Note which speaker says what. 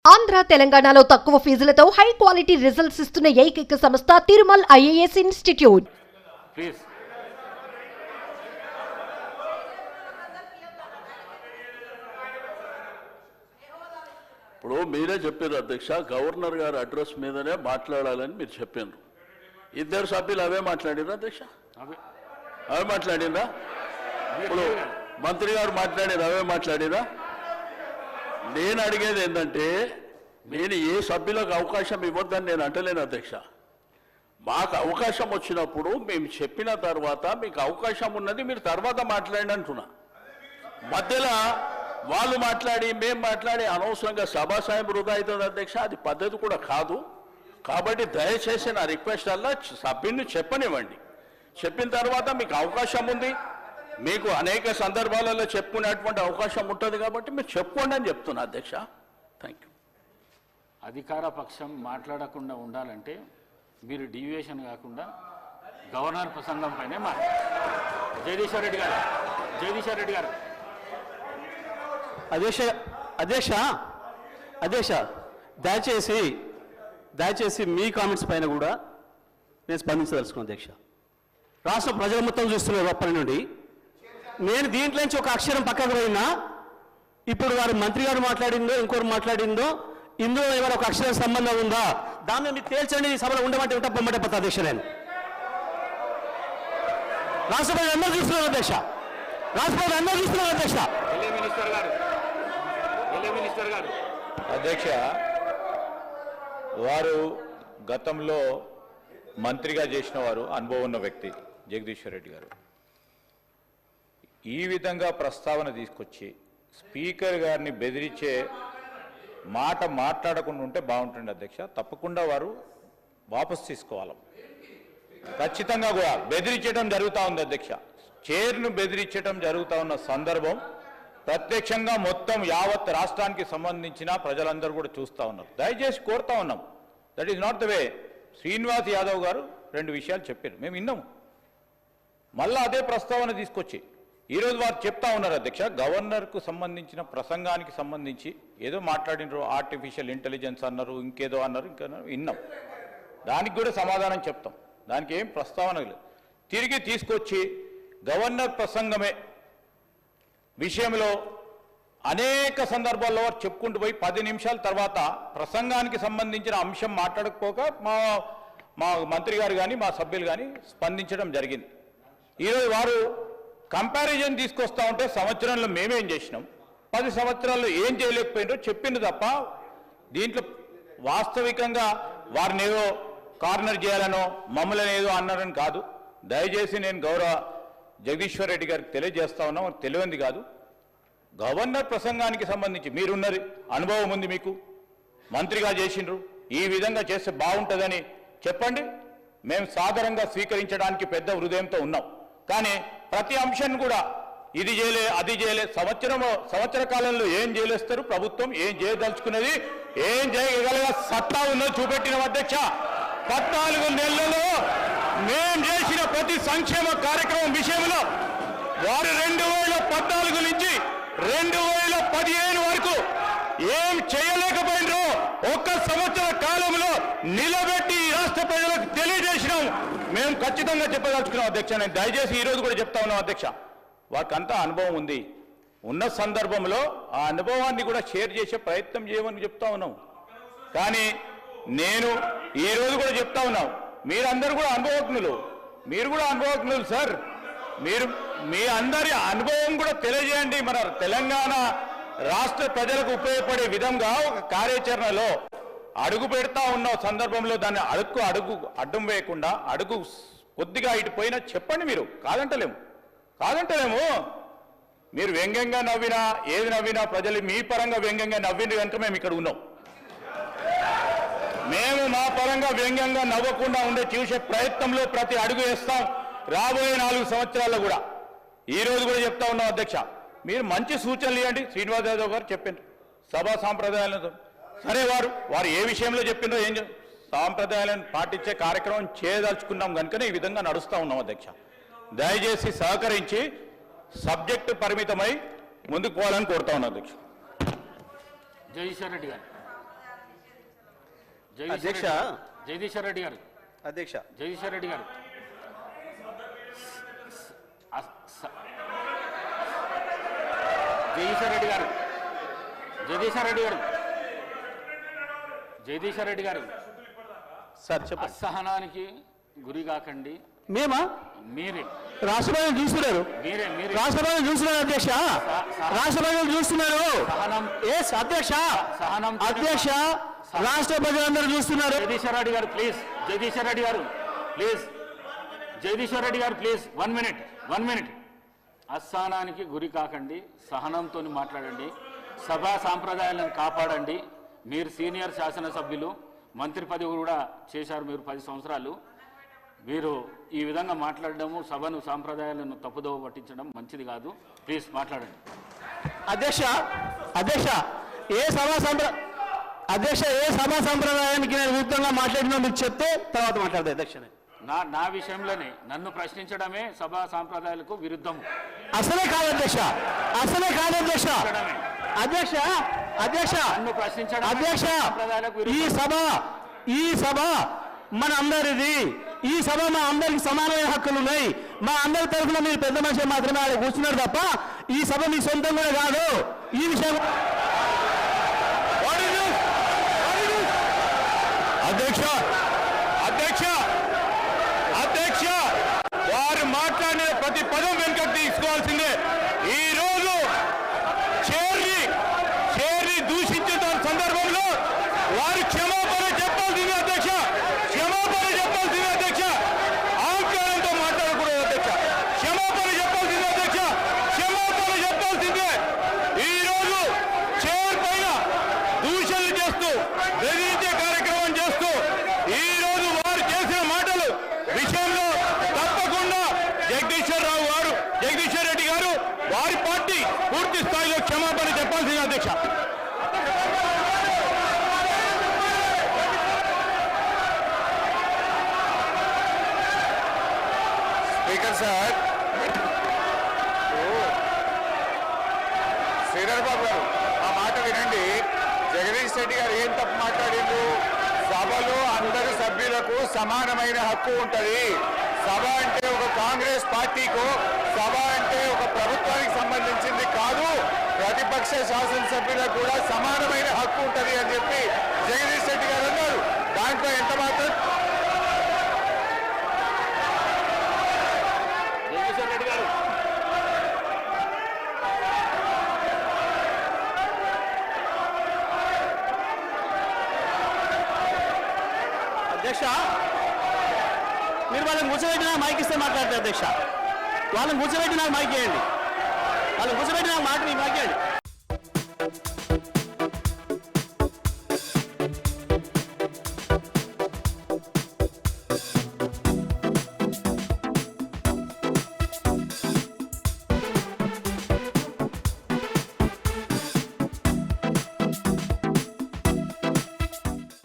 Speaker 1: ఆంధ్ర తెలంగాణలో తక్కువ ఫీజులతో high quality results ఇస్తున్న ఏకైక సంస్థ తిరుమల్ ఐఏఎస్ ఇన్స్టిట్యూట్.
Speaker 2: ప్లీజ్
Speaker 3: ఇప్పుడు మీరే చెప్పారు అధ్యక్ష, గవర్నర్ గారి అడ్రస్ మీదనే మాట్లాడాలని మీరు చెప్పారు. ఇద్దరు సభ్యులు అవే మాట్లాడిరా అధ్యక్ష? అవే మాట్లాడిరా? ఇప్పుడు మంత్రి గారు మాట్లాడేది అవే మాట్లాడిరా? నేను అడిగేది ఏంటంటే, నేను ఏ సభ్యులకు అవకాశం ఇవ్వద్దని నేను అంటలేను అధ్యక్ష. మాకు అవకాశం వచ్చినప్పుడు మేము చెప్పిన తర్వాత మీకు అవకాశం ఉన్నది, మీరు తర్వాత మాట్లాడండి అంటున్నా. మధ్యలో వాళ్ళు మాట్లాడి మేము మాట్లాడి అనవసరంగా సభాసాయం వృధా అవుతుంది అధ్యక్ష. అది పద్ధతి కూడా కాదు. కాబట్టి దయచేసి నా రిక్వెస్ట్ అలా సభ్యుని చెప్పనివ్వండి. చెప్పిన తర్వాత మీకు అవకాశం ఉంది, మీకు అనేక సందర్భాలలో చెప్పుకునేటువంటి అవకాశం ఉంటుంది కాబట్టి మీరు చెప్పుకోండి అని చెప్తున్నా అధ్యక్ష. Thank you.
Speaker 2: అధికార పక్షం మాట్లాడకుండా ఉండాలంటే మీరు డీవియేషన్ కాకుండా గవర్నర్ ప్రసంగం పైనే మాట్లాడారు. జగదీశ్వర్ రెడ్డి గారు
Speaker 4: అధ్యక్ష దయచేసి మీ కామెంట్స్ పైన కూడా నేను స్పందించదలుచుకున్నాను అధ్యక్ష. రాష్ట్ర ప్రజలు మొత్తం చూస్తున్నారు అప్పటి నుండి. నేను దీంట్లో నుంచి ఒక అక్షరం పక్కకు పోయినా, ఇప్పుడు వారు మంత్రి గారు మాట్లాడిందో ఇంకోరు మాట్లాడిందో ఇందులో ఏమైనా ఒక అక్షరం సంబంధం ఉందా దాన్ని మీరు తేల్చండి. సభలో ఉండమంటే ఉంటా పొమ్మటే పోతా అధ్యక్ష. నేను రాష్ట్ర ప్రజలు అందరూ చూస్తున్నారు అధ్యక్ష.
Speaker 5: అధ్యక్ష, వారు గతంలో మంత్రిగా చేసిన వారు, అనుభవం ఉన్న వ్యక్తి జగదీశ్వర్ రెడ్డి గారు. ఈ విధంగా ప్రస్తావన తీసుకొచ్చి స్పీకర్ గారిని బెదిరించే మాట మాట్లాడకుండా ఉంటే బాగుంటుంది అధ్యక్ష. తప్పకుండా వారు వాపసు తీసుకోవాలి. ఖచ్చితంగా కూడా బెదిరించడం జరుగుతూ ఉంది అధ్యక్ష. చైర్ను బెదిరించడం జరుగుతూ ఉన్న సందర్భం ప్రత్యక్షంగా మొత్తం యావత్ రాష్ట్రానికి సంబంధించిన ప్రజలందరూ కూడా చూస్తూ ఉన్నారు. దయచేసి కోరుతా ఉన్నాం, that is not the way. Srinivas Yadav గారు 2 విషయాలు చెప్పారు, మేము విన్నాము. మళ్ళీ అదే ప్రస్తావన తీసుకొచ్చి ఈరోజు వారు చెప్తా ఉన్నారు అధ్యక్ష. గవర్నర్కు సంబంధించిన ప్రసంగానికి సంబంధించి ఏదో మాట్లాడినారు, ఆర్టిఫిషియల్ ఇంటెలిజెన్స్ అన్నారు, ఇంకేదో అన్నారు, ఇంకా విన్నాం. దానికి కూడా సమాధానం చెప్తాం. దానికి ఏం ప్రస్తావన లేదు. తిరిగి తీసుకొచ్చి గవర్నర్ ప్రసంగమే విషయంలో అనేక సందర్భాల్లో చెప్పుకుంటూ పోయి 10 నిమిషాల తర్వాత ప్రసంగానికి సంబంధించిన అంశం మాట్లాడకపోక మా మంత్రి గారు కానీ మా సభ్యులు కానీ స్పందించడం జరిగింది. ఈరోజు వారు కంపారిజన్ తీసుకొస్తా ఉంటే సంవత్సరంలో మేమేం చేసినాం, 10 సంవత్సరాల్లో ఏం చేయలేకపోయినారో చెప్పింది తప్ప దీంట్లో వాస్తవికంగా వారిని ఏదో కార్నర్ చేయాలనో మమ్మల్ని ఏదో అన్నారని కాదు. దయచేసి నేను గౌరవ జగదీశ్వర్ రెడ్డి గారికి తెలియజేస్తా ఉన్నాం, తెలియంది కాదు. గవర్నర్ ప్రసంగానికి సంబంధించి మీరున్నది అనుభవం ఉంది, మీకు మంత్రిగా చేసిండ్రు, ఈ విధంగా చేస్తే బాగుంటుందని చెప్పండి. మేము సాధారణంగా స్వీకరించడానికి పెద్ద హృదయంతో ఉన్నాం. కానీ ప్రతి అంశాన్ని కూడా ఇది చేయలే అది చేయలే, సంవత్సర కాలంలో ఏం చేయలేస్తారు ప్రభుత్వం, ఏం చేయదలుచుకున్నది, ఏం చేయగల సత్తా ఉన్నది చూపెట్టిన అధ్యక్ష. 14 నెలలలో మేం చేసిన ప్రతి సంక్షేమ కార్యక్రమం విషయంలో వారు 2014 నుంచి 2015 వరకు ఏం చేయలేకపోయినరో 1 సంవత్సర కాలంలో నిలబెట్టి రాష్ట్ర ప్రజలకు తెలియజేసినాం. మేము ఖచ్చితంగా చెప్పదలుచుకున్నాం అధ్యక్ష. నేను దయచేసి ఈరోజు కూడా చెప్తా ఉన్నాం అధ్యక్ష, వారికంతా అనుభవం ఉంది. ఉన్న సందర్భంలో ఆ అనుభవాన్ని కూడా షేర్ చేసే ప్రయత్నం చేయమని చెప్తా ఉన్నాం. కానీ నేను ఈరోజు కూడా చెప్తా ఉన్నాం, మీరందరూ కూడా అనుభవజ్ఞులు, మీరు కూడా అనుభవజ్ఞులు సార్. మీరు మీ అందరి అనుభవం కూడా తెలియజేయండి. మన తెలంగాణ రాష్ట్ర ప్రజలకు ఉపయోగపడే విధంగా ఒక కార్యాచరణలో అడుగు పెడతా ఉన్న సందర్భంలో దాన్ని అడుగు అడ్డం వేయకుండా అడుగు కొద్దిగా ఇటు పోయినా చెప్పండి. మీరు కాదంటలేము. మీరు వ్యంగ్యంగా నవ్వినా ఏది నవ్వినా ప్రజలు మీ పరంగా వ్యంగ్యంగా నవ్వింది కనుక మేము ఇక్కడ ఉన్నాం. మేము మా పరంగా వ్యంగ్యంగా నవ్వకుండా ఉండే చూసే ప్రయత్నంలో ప్రతి అడుగు వేస్తాం. రాబోయే 4 సంవత్సరాల్లో కూడా ఈరోజు కూడా చెప్తా ఉన్నాం అధ్యక్ష, మీరు మంచి సూచనలు ఇవ్వండి. శ్రీనివాస్ యాదవ్ గారు చెప్పారు సభా సాంప్రదాయాలతో, సరే వారు ఏ విషయంలో చెప్పిందో ఏం సాంప్రదాయాలను పాటించే కార్యక్రమం చేయదలుచుకున్నాం కనుకనే ఈ విధంగా నడుస్తూ ఉన్నాం అధ్యక్ష. దయచేసి సహకరించి సబ్జెక్టు పరిమితమై ముందుకు పోవాలని కోరుతా ఉన్నాం అధ్యక్ష.
Speaker 2: జగదీశ్వర్ రెడ్డి గారు.
Speaker 4: అధ్యక్ష.
Speaker 2: జగదీశ్వర్ రెడ్డి గారు
Speaker 4: అధ్యక్ష
Speaker 2: జగదీశ్వర్ రెడ్డి గారు జగదీశ్వర్ రెడ్డి గారు జగదీశ్వర్ రెడ్డి గారు జగదీశ్వర్ రెడ్డి గారు
Speaker 4: సార్ చెప్పండి.
Speaker 2: అసహనానికి గురి కాకండి.
Speaker 4: మేమా
Speaker 2: మీరే
Speaker 4: రాష్ట్రపతిని చూస్తున్నారు,
Speaker 2: మీరే మీరే
Speaker 4: రాష్ట్రపతిని చూస్తున్నారు అధ్యక్ష, రాష్ట్రపతిని చూస్తున్నారు.
Speaker 2: సహనం
Speaker 4: ఎస్ అధ్యక్ష,
Speaker 2: సహనం
Speaker 4: అధ్యక్ష రాష్ట్ర ప్రజలందరూ చూస్తున్నారు.
Speaker 2: జగదీశ్వర్ రెడ్డి గారు ప్లీజ్, జగదీశ్వర్ రెడ్డి గారు ప్లీజ్, జగదీశ్వర్ రెడ్డి గారు ప్లీజ్ 1 మినిట్. అసహనానికి గురి కాకండి, సహనంతో మాట్లాడండి, సభా సాంప్రదాయాలను కాపాడండి. మీరు సీనియర్ శాసనసభ్యులు, మంత్రి పదవి కూడా చేశారు మీరు 10 సంవత్సరాలు. మీరు ఈ విధంగా మాట్లాడడము, సభను సాంప్రదాయాలను తప్పుదోవ పట్టించడం మంచిది కాదు. ప్లీజ్ మాట్లాడండి.
Speaker 4: అధ్యక్ష అధ్యక్ష ఏ సభా సంప్రదాయానికి నేను విరుద్ధంగా మాట్లాడినా మీకు చెప్తే తర్వాత మాట్లాడతాను అధ్యక్ష.
Speaker 2: నా విషయంలోనే నన్ను ప్రశ్నించడమే సభా సాంప్రదాయాలకు విరుద్ధము.
Speaker 4: అసలే కాదు అధ్యక్ష, అసలే కాదు అధ్యక్ష. అధ్యక్ష అధ్యక్ష
Speaker 2: నన్ను ప్రశ్నించడం
Speaker 4: అధ్యక్ష
Speaker 2: సాంప్రదాయాలకు విరుద్ధం.
Speaker 4: ఈ సభ మన అందరిది, ఈ సభ మా అందరికి సమానమైన హక్కులు ఉన్నాయి. మా అందరి తరఫున మీరు పెద్ద మనిషి మాత్రమే ఆడ కూర్చున్నారు తప్ప ఈ సభ మీ సొంతం కూడా కాదు. ఈ విషయం
Speaker 5: అధ్యక్ష అధ్యక్ష అధ్యక్ష వారు మాట్లాడిన ప్రతి పదం వెనుకకు తీసుకోవాల్సిందే. ఈ రోజు చేర్ని దూషించిన సందర్భంలో వారు క్షమాపణ చెప్పాల్సిందే అధ్యక్ష, క్షమాపణ చెప్పాల్సిందే అధ్యక్ష. అహంకారంతో మాట్లాడకూడదు అధ్యక్ష, క్షమాపణ చెప్పాల్సిందే అధ్యక్ష, క్షమాపణ చెప్పాల్సిందే. ఈ రోజు చేర్ పైన దూషణలు చేస్తూ బెదిరించే కార్యక్రమం చేస్తూ ఈ రోజు వారు చేసిన మాటలు విషయంలో తప్పకుండా జగదీశ్వర్ రెడ్డి గారు వారి పార్టీ పూర్తి స్థాయిలో క్షమాపణ చెప్పాల్సింది అధ్యక్ష. స్పీకర్ సార్, శ్రీధర్ బాబు గారు ఆ మాట వినండి. జగదీష్ రెడ్డి గారు ఏం తప్పు మాట్లాడిండు? సభలో అందరి సభ్యులకు సమానమైన హక్కు ఉంటుంది. సభ అంటే ఒక కాంగ్రెస్ పార్టీకో, సభ అంటే ఒక ప్రభుత్వానికి సంబంధించింది కాదు, ప్రతిపక్ష శాసనసభ్యులకు కూడా సమానమైన హక్కు ఉంటుంది అని చెప్పి జగదీష్ రెడ్డి గారు అన్నారు. దాంట్లో ఎంత మాత్రం
Speaker 2: జగదీశ్వర్ రెడ్డి గారు
Speaker 4: అధ్యక్ష మీరు వాళ్ళని కూర్చోబెట్టి నాకు మైక్ ఇస్తే మాట్లాడతారు అధ్యక్ష. వాళ్ళని కూర్చోబెట్టి నాకు మైక్ ఇవ్వండి, వాళ్ళని కూర్చోబెట్టి నాకు మైక్ ఇవ్వండి.